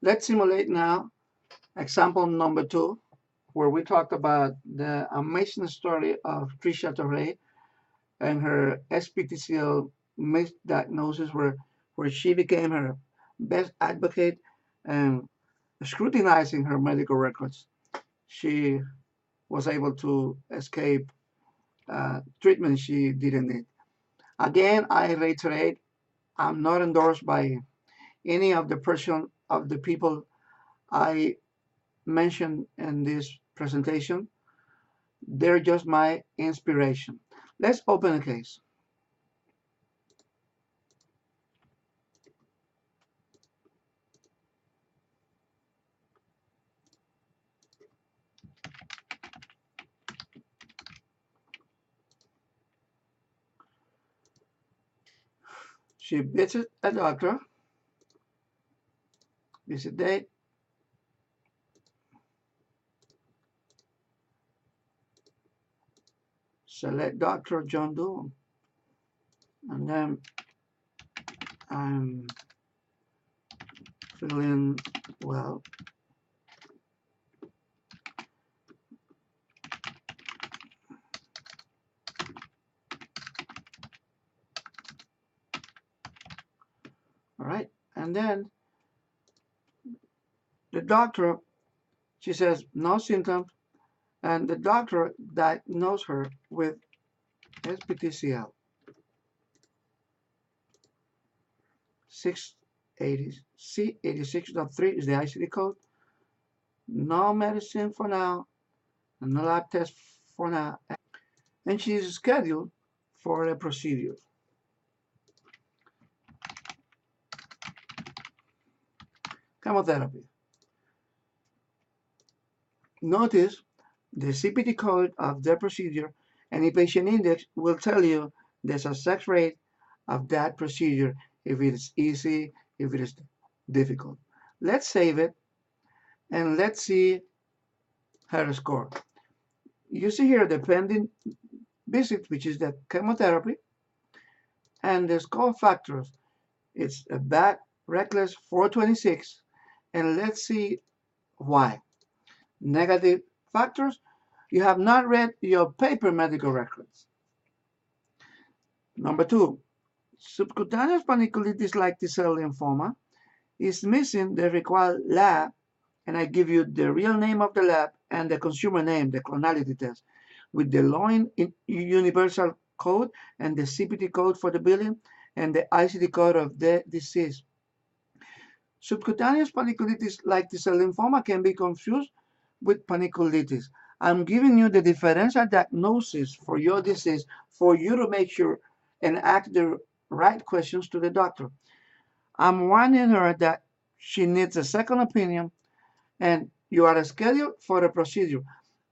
Let's simulate now example number 2, where we talked about the amazing story of Trisha Torrey and her SPTCL misdiagnosis, where she became her best advocate and scrutinizing her medical records. She was able to escape treatment she didn't need. Again, I reiterate, I'm not endorsed by any of the people I mentioned in this presentation. They're just my inspiration. Let's open a case. She visits a doctor, visit date, select Dr. John Doe, and then I'm feeling well. All right, and then the doctor, she says no symptoms, and the doctor diagnosed her with SPTCL. 680 C86.3 is the ICD code. No medicine for now, and no lab test for now. And she is scheduled for a procedure. Chemotherapy. Notice the CPT code of the procedure, and the patient index will tell you the success rate of that procedure, if it is easy, if it is difficult. Let's save it and let's see her score. You see here the pending visit, which is the chemotherapy, and the score factors. It's a bad, reckless 426, and let's see why. Negative factors, you have not read your paper medical records. Number 2, subcutaneous panniculitis like T-cell lymphoma is missing the required lab, and I give you the real name of the lab and the consumer name, the clonality test, with the Loin universal code and the CPT code for the billing and the ICD code of the disease. Subcutaneous panniculitis like T-cell lymphoma can be confused with panniculitis. I'm giving you the differential diagnosis for your disease for you to make sure and ask the right questions to the doctor. I'm warning her that she needs a second opinion and you are scheduled for a procedure.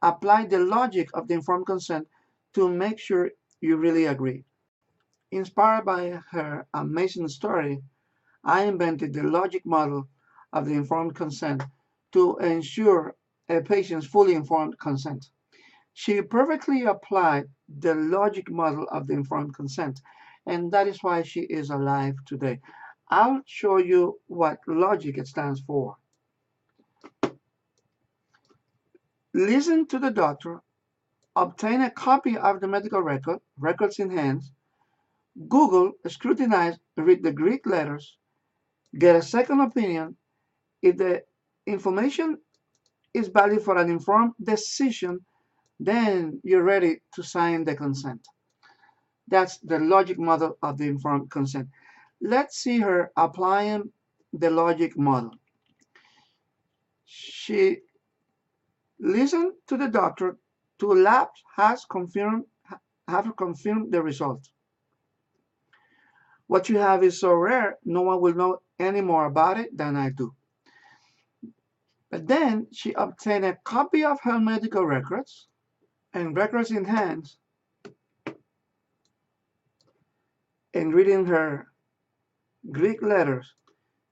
Apply the logic of the informed consent to make sure you really agree. Inspired by her amazing story, I invented the logic model of the informed consent to ensure a patient's fully informed consent. She perfectly applied the logic model of the informed consent, and that is why she is alive today. I'll show you what logic it stands for. Listen to the doctor, obtain a copy of the medical record, records in hand, Google, scrutinize, read the Greek letters, get a second opinion. If the information is valid for an informed decision, then you're ready to sign the consent. That's the logic model of the informed consent. Let's see her applying the logic model. She listened to the doctor. Two labs have confirmed the result. What you have is so rare, no one will know any more about it than I do. But then she obtained a copy of her medical records and records in hand, and reading her Greek letters,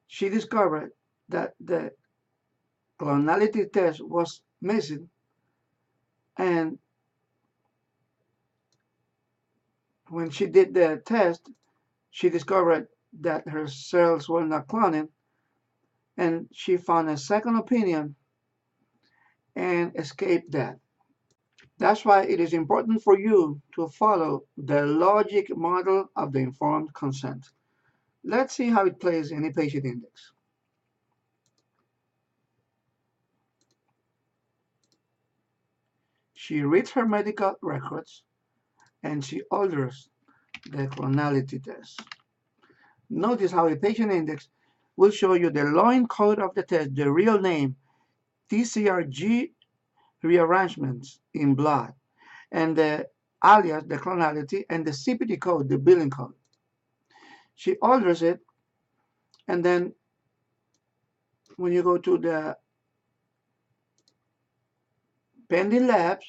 she discovered that the clonality test was missing, and when she did the test, she discovered that her cells were not cloning, and she found a second opinion and escaped death. That's why it is important for you to follow the logic model of the informed consent. Let's see how it plays in a patient index. She reads her medical records and she orders the clonality test. Notice how a patient index will show you the line code of the test, the real name, TCRG rearrangements in blood, and the alias, the clonality, and the CPT code, the billing code. She orders it, and then when you go to the pending labs,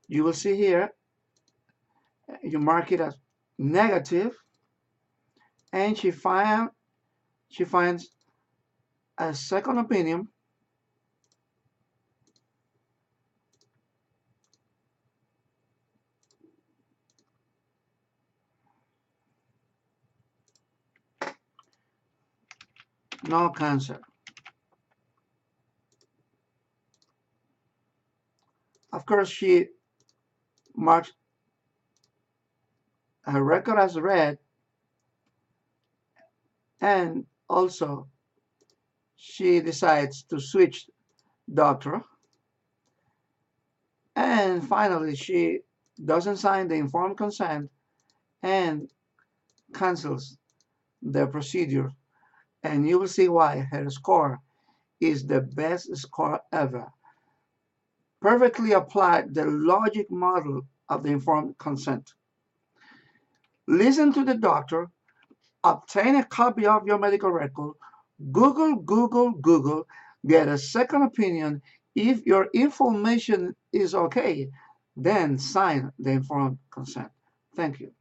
you will see here, you mark it as negative, and she finds a second opinion, no cancer. Of course, she marks her record as red, and also she decides to switch doctor, and finally she doesn't sign the informed consent and cancels the procedure, and you will see why her score is the best score ever. Perfectly applied the logic model of the informed consent. Listen to the doctor, obtain a copy of your medical record, Google, get a second opinion. If your information is okay, then sign the informed consent. Thank you.